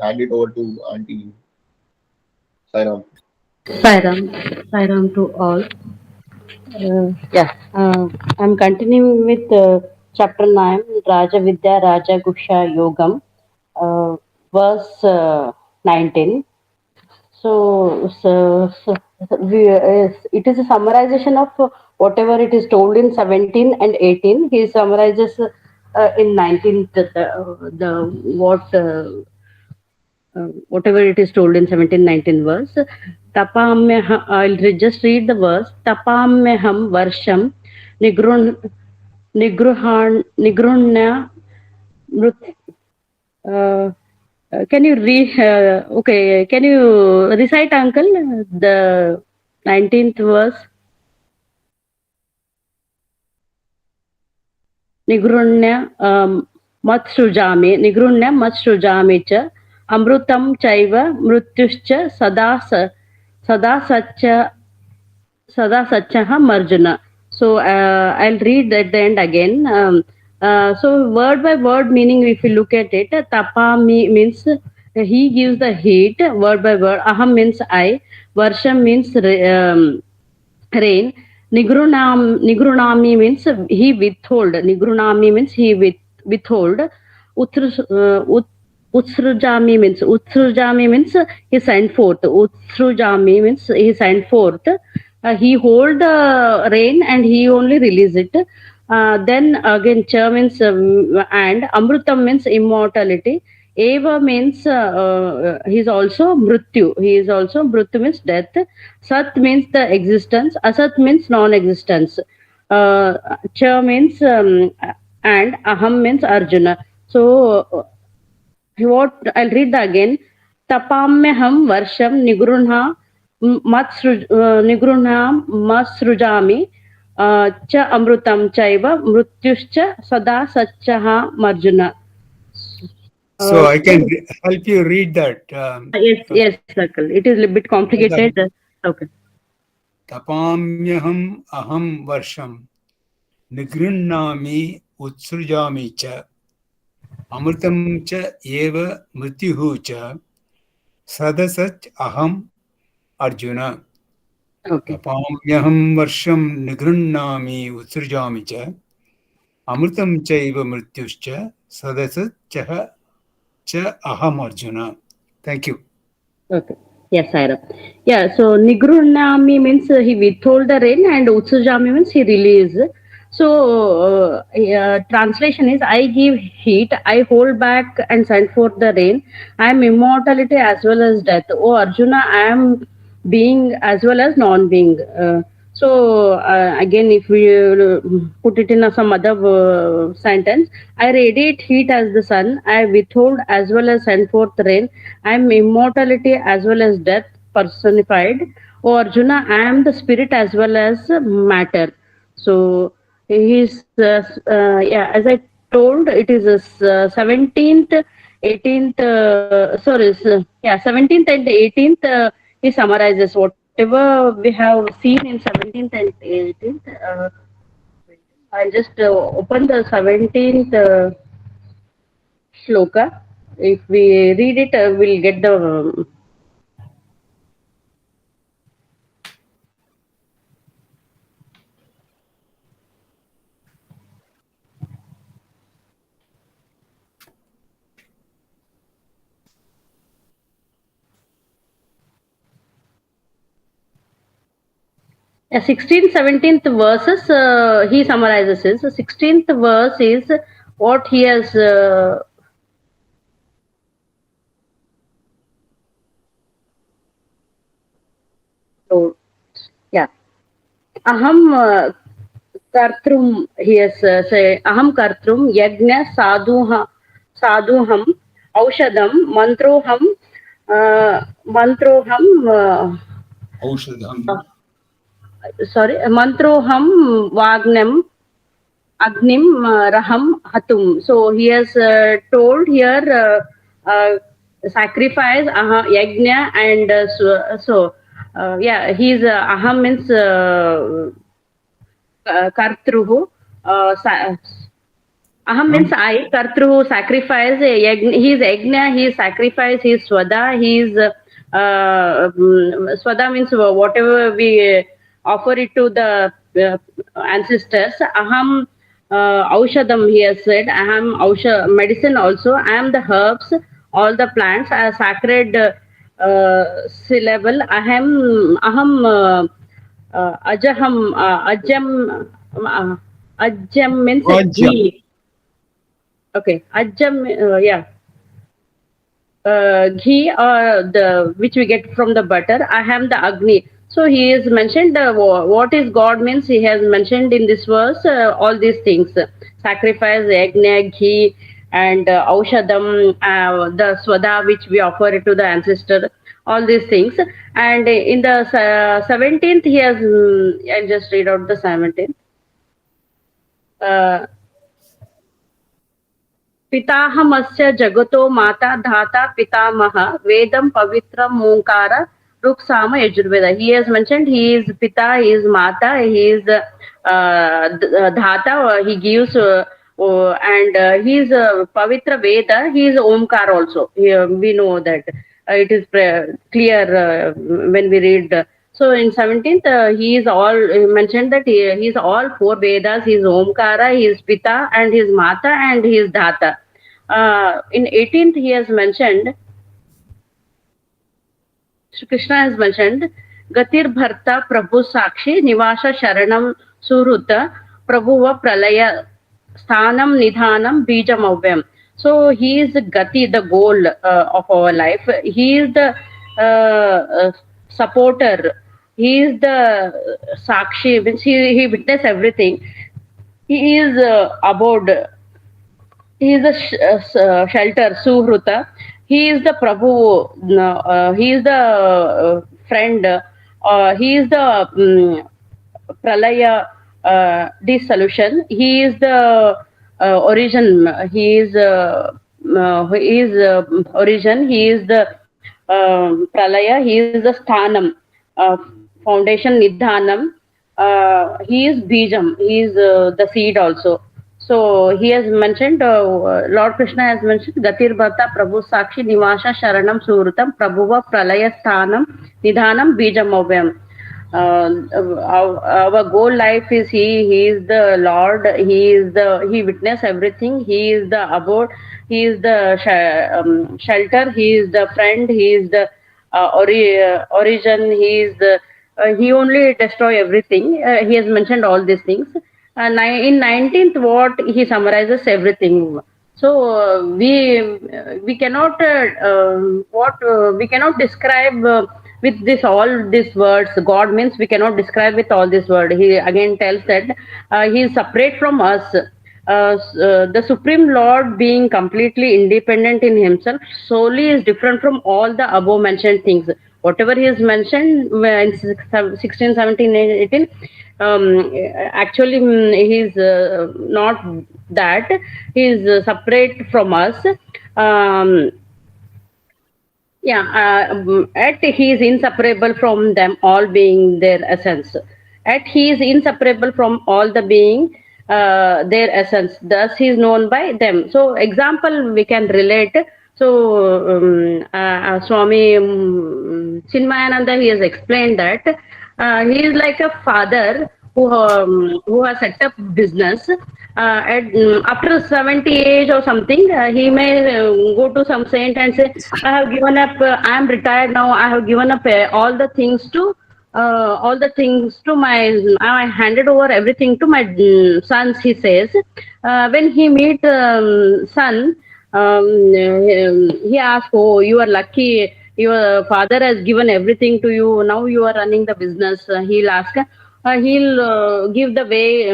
hand it over to Auntie Sairam. Sairam, Sairam to all. Yeah, I'm continuing with chapter 9, Raja Vidya Raja Guksha Yogam, verse 19. It is a summarization of whatever it is told in 17 and 18. He summarizes in 19 whatever it is told in 17, 19 verse. Just read the verse. Tapamyaham varsham nigruhnya mrut. Can you read? Okay, can you recite, Uncle, the 19th verse? Nigrunya matsrujami cha amrutam chaiva mrutyuscha sada satchaha marjuna. So I'll read at the end again. So word by word meaning, if you look at it, tapa means he gives the heat, word by word. Aham means I. Varsham means rain. Nigrunami means he withhold. Nigrunami means he withhold. Utsrujami means he sent forth. Utsrujami means he sent forth. He hold the rain and he only release it. Then again, cha means and. Amrutam means immortality. Eva means he is also mrityu. He is also mrityu means death. Sat means the existence. Asat means non-existence. Cha means and. Aham means Arjuna. So what I'll read again. Tapamyaham varsham nigrunha masrujami cha amrutam chaiva mrutyuscha sada satchaha marjuna. So I can help you read that. Yes, Circle. It is a little bit complicated. Okay. Tapamyaham aham varsham nigrunnami utsrujami cha amritam cha eva mrityuhu cha sadasach aham Arjuna. Okay. Tapamyaham varsham nigrunnami utsrujami cha amritam chaiva mrityuscha sadasach cha aham Arjuna. Thank you. Okay. Yes, Saira. Yeah, so Nigrunami means he withhold the rain, and Utsujami means he release. So translation is, I give heat, I hold back and send forth the rain. I am immortality as well as death. Oh Arjuna, I am being as well as non-being. Again, if we put it in some other sentence, I radiate heat as the sun, I withhold as well as send forth rain, I am immortality as well as death personified. O Arjuna, I am the spirit as well as matter. So he's yeah, as I told, it is 17th, 18th, 17th and 18th. He summarizes whatever we have seen in 17th and 18th. I'll just open the 17th shloka. If we read it, we'll get the 16th, 17th verses. He summarizes his. The 16th verse is what he has told. Yeah. aham kartrum, he has say aham kartrum yajna sadhuham aushadam mantroham Aushadham. sorry mantroham vagnam agnim raham hatum. So he has told here sacrifice yajna and yeah, he's aham means kartruhu. Aham means I, Kartru, sacrifice, he is Yajna, he is sacrifice, he is Swada, he is, Swada means whatever we offer it to the ancestors. Aham Aushadam, he has said, Aham medicine also, I am the herbs, all the plants are sacred syllable. Aham Ajaham, Ajam means Vajyam. ghee. Okay, ajam, yeah, ghee or the which we get from the butter. I am the agni. So he is mentioned what is God means. He has mentioned in this verse all these things: sacrifice, yajna, ghee, and aushadam, the swada which we offer it to the ancestor. All these things, and in the 17th, he has. I'll just read out the 17th. पिताहमस्य जगतो माता धाता पितामह vedam pavitram Onkar ruksama yajurveda. He has mentioned he is pita, he is mata, he is dhata, he gives and he is pavitra veda, he is omkar also. We know that it is clear when we read. So in 17th, he is all mentioned that he is all four Vedas. He is Omkara, he is Pita, and he is Mata, and he is Dhata. In 18th, he has mentioned, Shri Krishna has mentioned, Gatir Bharta Prabhu Sakshi Nivasa Sharanam Suruta Prabhuva Pralaya Sthanam Nidhanam Bijam Avyam. So he is Gati, the goal of our life. He is the supporter. He is the Sakshi, means he witnessed everything. He is abode. He is the shelter, Suhruta. He is the Prabhu. He is the friend. He is the Pralaya dissolution. He is the origin. He is origin. He is the Pralaya. He is the Sthanam, foundation, Nidhanam. He is Bijam. He is the seed also. So he has mentioned, Lord Krishna has mentioned, Gatir Bhata Prabhu Sakshi Nivasa Sharanam Surutam Prabhuva Pralaya Sthanam Nidhanam Bijam Avyam. Our goal life is he is the Lord, he witnessed everything, he is the abode, he is the shelter, he is the friend, he is the origin, he is the he only destroy everything. He has mentioned all these things. In 19th, what he summarizes everything. So we cannot we cannot describe with this all these words. God means we cannot describe with all these words. He again tells that he is separate from us. The Supreme Lord being completely independent in himself solely is different from all the above mentioned things. Whatever he has mentioned in 16, 17, 18, actually he is not that. He is separate from us. At he is inseparable from them all being their essence. At he is inseparable from all the being their essence. Thus he is known by them. So example we can relate. So Swami Chinmayananda, he has explained that he is like a father who has set up business. After 70 age or something, he may go to some saint and say, I have given up, I am retired now, I have given up all the things to my, I handed over everything to my sons, he says. When he meet son, he asks, oh, you are lucky, your father has given everything to you, now you are running the business. He'll ask, he'll give the way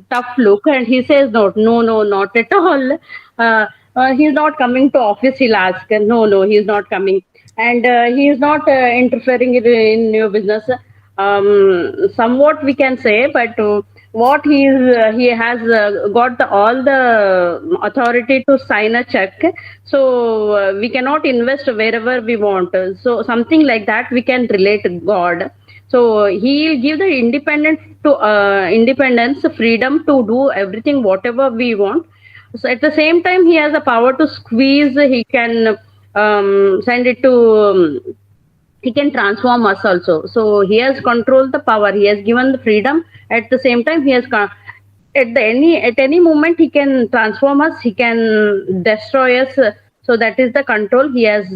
tough look, and he says, no, not at all. He's not coming to office. He'll ask, no, he's not coming, and he is not interfering in your business. Somewhat we can say, but what he has got all the authority to sign a check, so we cannot invest wherever we want. So something like that we can relate God. So he'll give the independence, freedom to do everything whatever we want. So at the same time, he has the power to squeeze. He can send it to. He can transform us also. So he has controlled the power. He has given the freedom. At the same time, he has at any moment he can transform us. He can destroy us. So that is the control he has.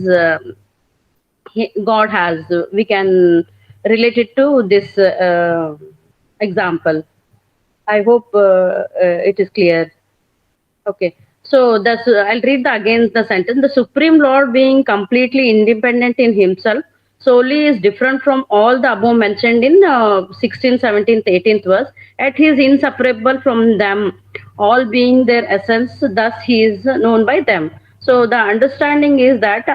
God has. We can relate it to this example. I hope it is clear. Okay. So I'll read again the sentence. The Supreme Lord, being completely independent in himself, solely is different from all the above mentioned in 16th, 17th, 18th verse. Yet he is inseparable from them, all being their essence. Thus he is known by them. So the understanding is that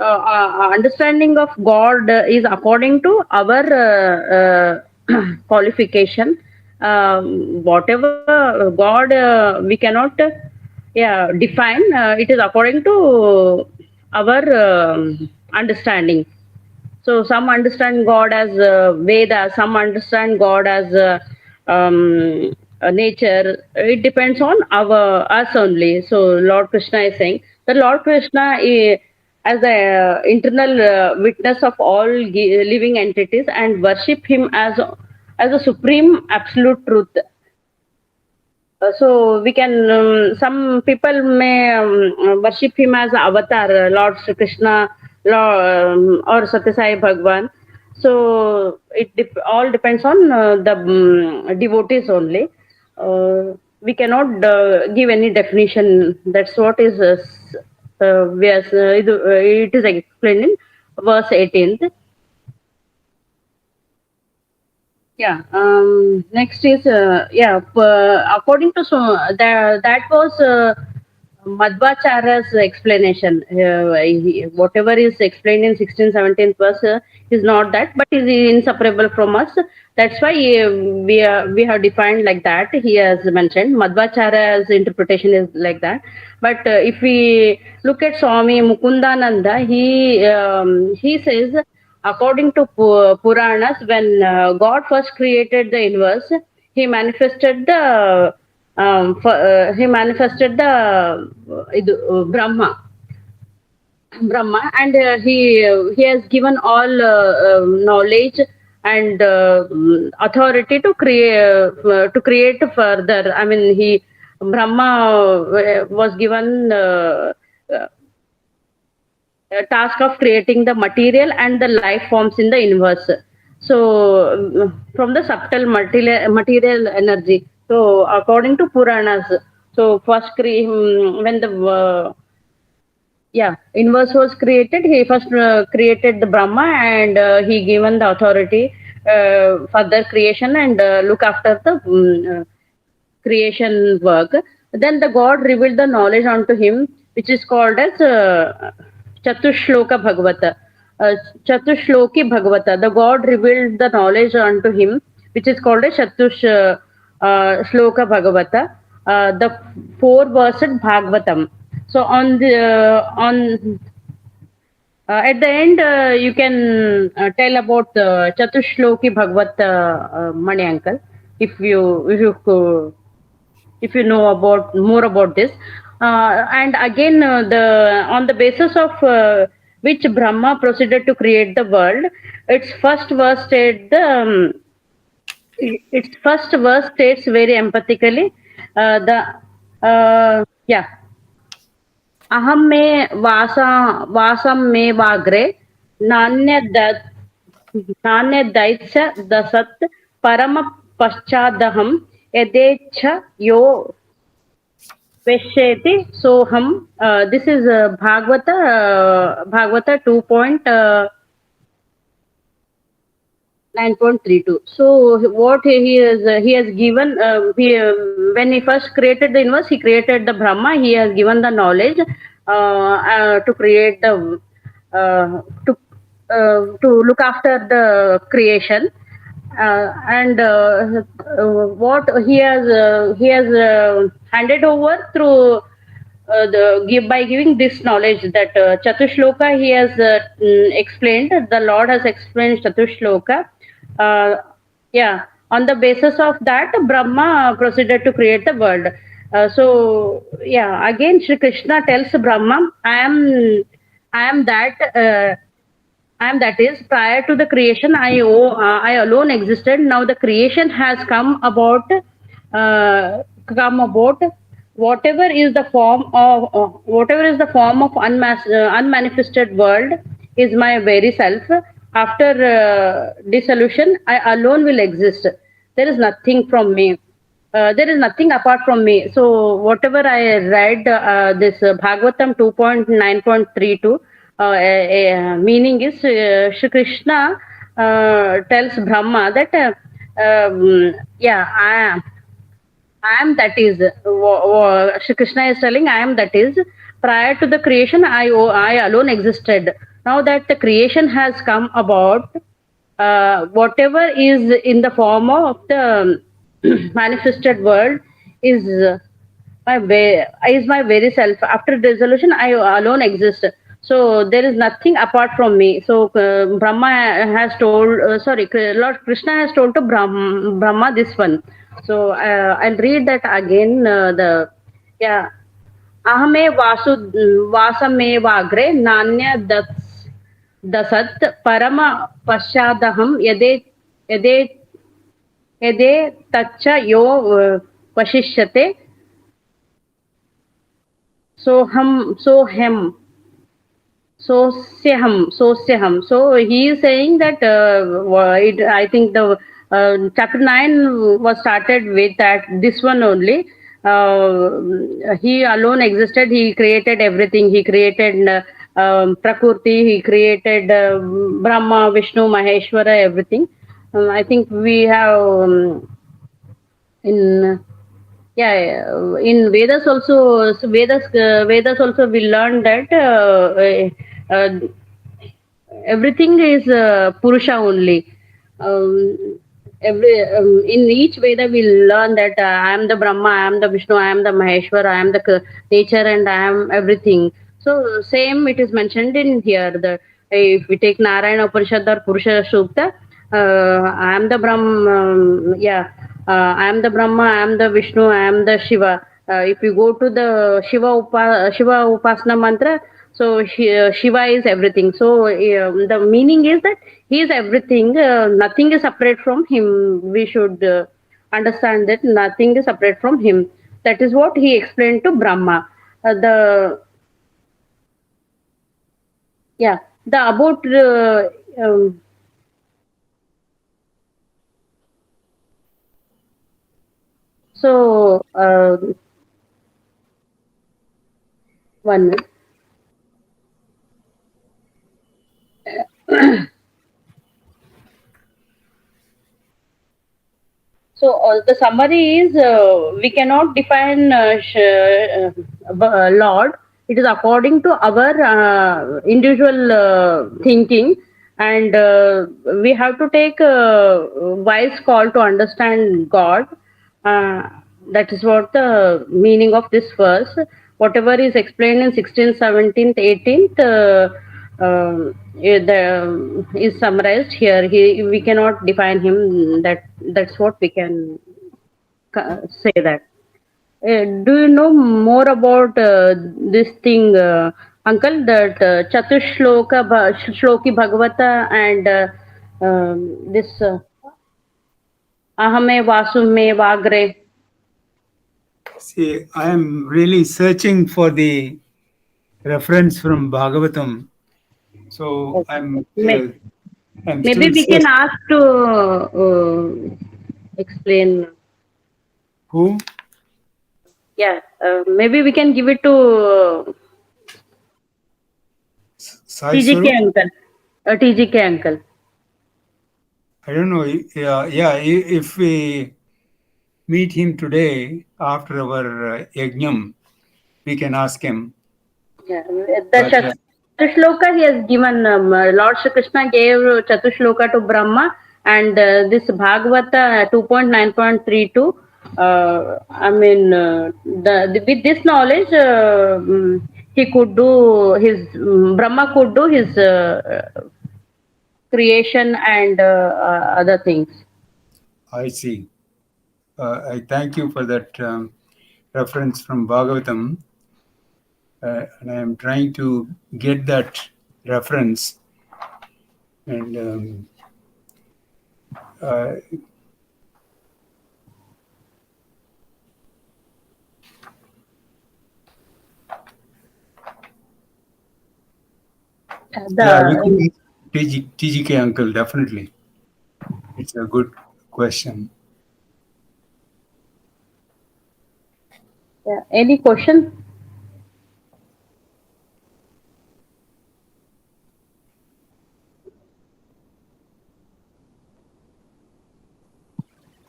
understanding of God is according to our qualification. Whatever God we cannot define. It is according to our understanding. So some understand God as Veda, some understand God as nature. It depends on us only. So Lord Krishna is saying that Lord Krishna is, as the internal witness of all living entities, and worship him as a supreme absolute truth. So we can, some people may worship him as avatar, Lord Sri Krishna, or Satyasai Bhagwan. So it all depends on the devotees only. We cannot give any definition. That's what is it is explained in verse 18th. Yeah. Next is according to that was Madhvacharya's explanation. Whatever is explained in 16th, 17th verse is not that, but is inseparable from us. That's why we have defined like that. He has mentioned Madhvacharya's interpretation is like that. But if we look at Swami Mukundananda, he says, according to Puranas, when God first created the universe, he manifested the Brahma. And he has given all knowledge and authority to create further. I mean, Brahma was given task of creating the material and the life forms in the universe. So from the subtle material energy. So according to Puranas, so first when the universe was created, he first created the Brahma, and he given the authority for the creation and look after the creation work. Then the God revealed the knowledge unto him, which is called as Chatushloka Bhagavata. Chatushloki Bhagavata. The God revealed the knowledge unto him, which is called as Shloka Bhagavata. The 4-versed Bhagavatam. So at the end, you can tell about Chatushloki Bhagavata, Mani uncle, if you know about more about this. And again, on the basis of which Brahma proceeded to create the world, its first verse states very emphatically the aham me vasam me vagre nanya नान्यदैत्य दसत् परम पश्चादहम यदेच्छ यो Veshyeti Soham. This is Bhagavata 2. 9.32. So what he has given when he first created the universe, he created the Brahma. He has given the knowledge to create the to look after the creation, and what he has handed over through by giving this knowledge, that Chatushloka he has explained. The Lord has explained Chatushloka. Uh, yeah, on the basis of that, Brahma proceeded to create the world. So yeah, again Shri Krishna tells Brahma, I am that. And that is, prior to the creation, I alone existed. Now the creation has come about. Whatever is the form of unmanifested world is my very self. After dissolution, I alone will exist. There is nothing from me. There is nothing apart from me. So whatever I read, this Bhagavatam 2.9.32, meaning is Shri Krishna tells Brahma that yeah, I am that is. Shri Krishna is telling, I am that is. Prior to the creation, I alone existed. Now that the creation has come about, whatever is in the form of the manifested world is is my very self. After dissolution, I alone exist. So there is nothing apart from me. So Brahma has told, sorry, Lord Krishna has told to Brahma this one. So I'll read that again. The yeah, ahame vasame vagre nanya दसत् परम पश्चादहं यदे यदे तच्च यो वशिष्यते सोहम sosyaham. So he is saying that I think the chapter 9 was started with that this one only. He alone existed. He created everything. He created Prakriti. He created Brahma, Vishnu, Maheshwara, everything. I think we have in in Vedas also. Vedas also we learn that everything is Purusha only. In each Veda we learn that I am the Brahma, I am the Vishnu, I am the Maheshwar, I am the nature, and I am everything. So same it is mentioned in here. If we take Narayana Upanishad or Purusha Sukta, I am the Brahma. I am the Brahma, I am the Vishnu, I am the Shiva. If you go to the Shiva Upasana mantra, so Shiva is everything. So the meaning is that he is everything. Nothing is separate from him. We should understand that nothing is separate from him. That is what he explained to Brahma. The about so one minute. So the summary is we cannot define Lord. It is according to our individual thinking, and we have to take a wise call to understand God. That is what the meaning of this verse. Whatever is explained in 16th, 17th, 18th is summarized here. We cannot define him. That's what we can say that. Do you know more about this thing, Uncle? That Shloki Bhagavata and this Ahame Vasume Vagre. See, I am really searching for the reference from Bhagavatam. So I'm Maybe still we can ask to explain. Who? Yeah, maybe we can give it to Sai TGK Swarup? uncle. TGK uncle. I don't know. If we meet him today after our yajnam, we can ask him. Yeah, But the Chatushloka he has given. Lord Shri Krishna gave Chatushloka to Brahma, and this Bhagavata 2.9.32. I mean, with this knowledge, he could do his Brahma could do his creation and other things. I see. I thank you for that reference from Bhagavatam. And I am trying to get that reference. And uh, yeah, we The can TGK uncle, definitely. It's a good question. any question?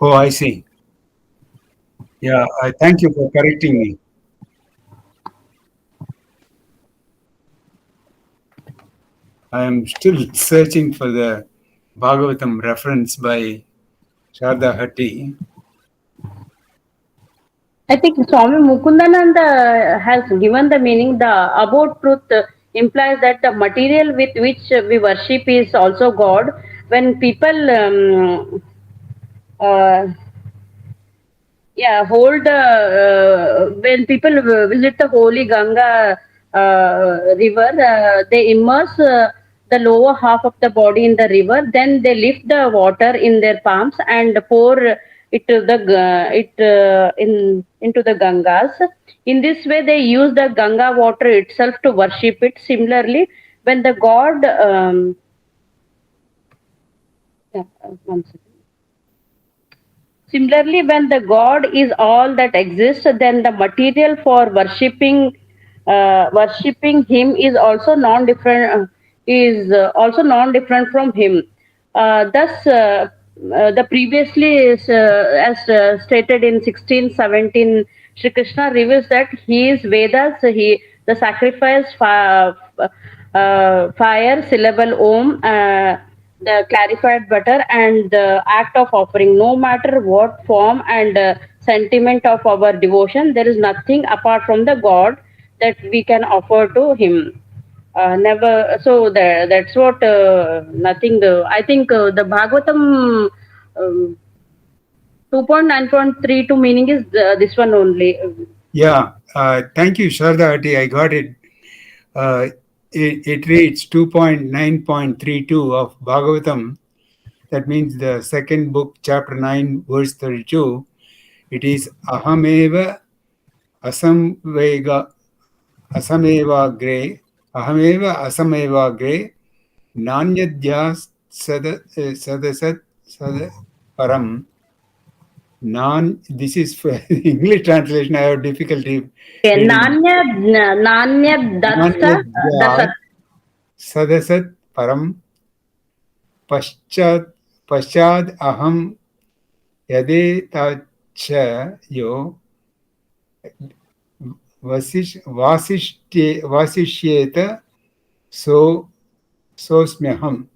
Oh, I see. Yeah, I thank you for correcting me. I am still searching for the Bhagavatam reference by Sharda Hatti. I think Swami Mukundananda has given the meaning. The about truth implies that the material with which we worship is also God. When people uh, hold when people visit the holy Ganga river, they immerse the lower half of the body in the river. Then they lift the water in their palms and pour it to the into the Gangas. In this way, they use the Ganga water itself to worship it. Similarly, when the god one second. Similarly, when the God is all that exists, then the material for worshipping Him is also non-different. Also non-different from Him. Thus, the previously is, as stated in 16:17, Sri Krishna reveals that he is Vedas. He the sacrifice fire syllable Om. The clarified butter and the act of offering, no matter what form and sentiment of our devotion, there is nothing apart from the God that we can offer to Him. Never. So that's what. Nothing. I think the Bhagavatam 2.9.32 meaning is this one only. Yeah, thank you, Sharda Hatti. I got it. It reads 2.9.32 of Bhagavatam. That means the second book, chapter 9, verse 32. It is Ahameva Asamvega Asamevagre Asamevagre Nanyadhyas Sadasat Param. This is for English translation. I have difficulty Okay, reading. Nanya Datsa Dasat. Nanyadhyas Sadasat Param Paschad Paschad Aham Yadetacha Yo Vasishyeta So Sosmyaham.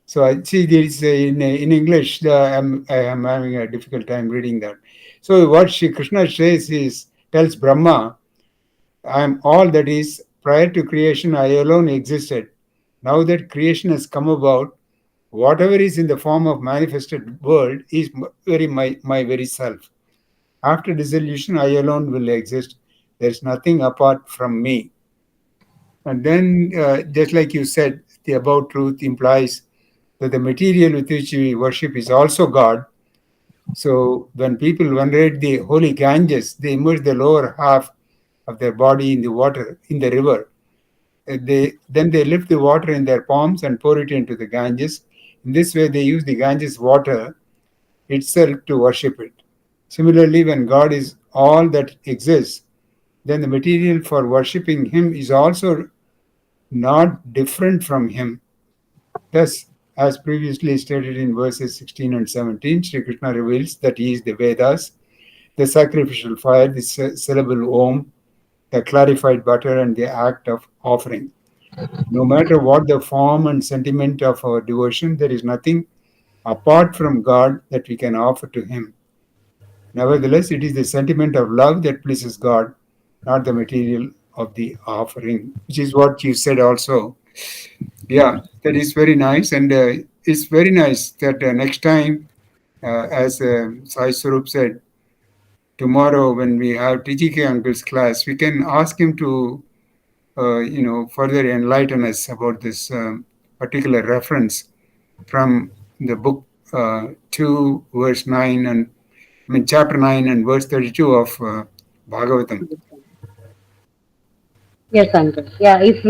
So I see this in English. I am having a difficult time reading that. So what Shri Krishna says is tells Brahma, I am all that is. Prior to creation, I alone existed. Now that creation has come about, whatever is in the form of manifested world is my very self. After dissolution, I alone will exist. There is nothing apart from me. And then, just like you said, the about truth implies that the material with which we worship is also God. So when people venerate the holy Ganges, they immerse the lower half of their body in the water, in the river. Then they lift the water in their palms and pour it into the Ganges. In this way, they use the Ganges water itself to worship it. Similarly, when God is all that exists, then the material for worshipping Him is also not different from Him. Thus, As previously stated in verses 16 and 17, Sri Krishna reveals that he is the Vedas, the sacrificial fire, the syllable Om, the clarified butter, and the act of offering. No matter what the form and sentiment of our devotion, there is nothing apart from God that we can offer to Him. Nevertheless, it is the sentiment of love that pleases God, not the material of the offering, which is what you said also. Yeah, that is very nice. And it's very nice that next time, as Sai Swarup said, tomorrow when we have TGK Uncle's class, we can ask him to, further enlighten us about this particular reference from the book 2, verse 9, and chapter 9 and verse 32 of Bhagavatam. Yes, uncle. Yeah, if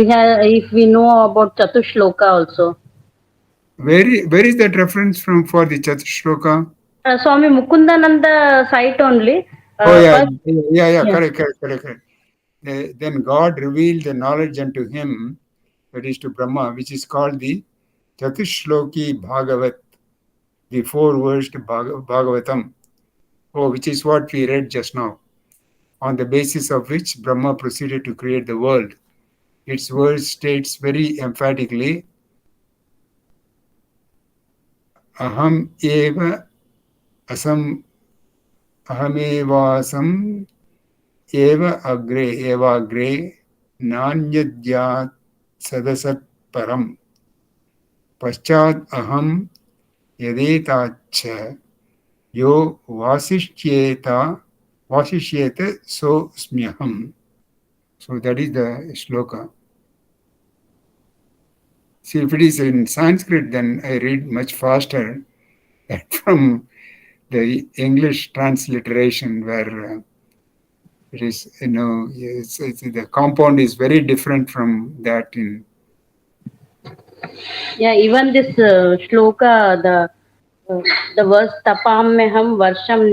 we know about Chatushloka also. Where is that reference from for the Chatushloka? Swami Mukundananda site only. Oh, yeah, First, yeah, yeah. correct. Then God revealed the knowledge unto him, that is to Brahma, which is called the Chatushloki Bhagavat, the 4-versed Bhagavatam, which is what we read just now, on the basis of which Brahma proceeded to create the world. Its verse states very emphatically, Aham eva asam ahamevasam eva agre nanyadhyat sadasat param paschat aham yadetacha yo vasishyeta so smyaham. So that is the shloka. See, if it is in Sanskrit, then I read much faster than from the English transliteration, where it is, the compound is very different from that in. Yeah, even this shloka, the verse tapamyaham varsham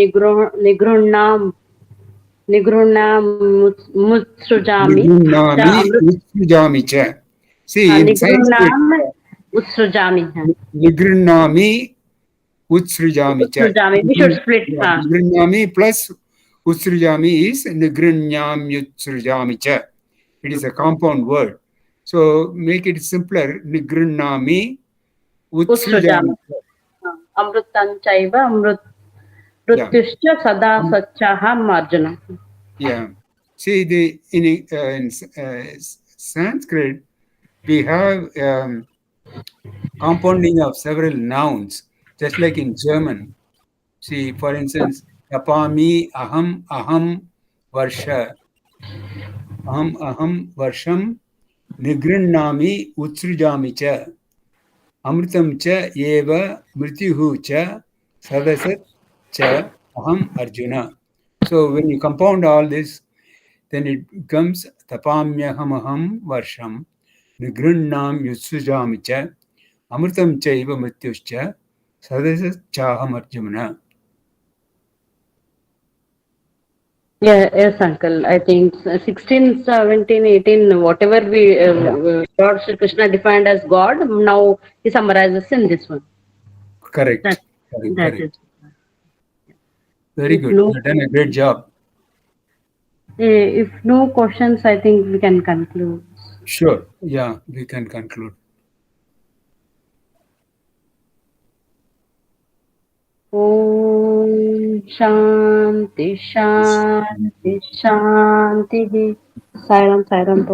mutsrujami cha Nigrunnami amrit utsujami cha. See, in Sanskrit, nigrunnam utsrujami. Nigrunnami utsujami cha. Utsrujami. We should split. Nigrunnami plus utsujami is Nigrunyam utsujami cha. It is a compound word. So make it simpler. Nigrunnami Utsrujami. utsujami. Amrutanchaiva Yeah. mrutyuscha sada satchaham Arjuna. Yeah. See, in Sanskrit, we have compounding of several nouns, just like in German. See, for instance, tapami, aham, varsha, aham, varsham, nigrinnami, utsrujami cha, amritam cha, eva, mrityuhu cha, sadasat cha, aham, Arjuna. So when you compound all this, then it becomes tapamyahamaham varsham, nigrinnam yutsujami cha, amritam chaiva mrityuscha, sadasat chaham Arjuna. Yeah, yes, uncle. I think 16, 17, 18, whatever Lord Shri Krishna defined as God, now he summarizes in this one. That, Correct. that is. Very If good. no, You've done a great job. if no questions, I think we can conclude. Sure. Yeah, we can conclude. Om Shanti Shanti Shanti. Sairam Sairam.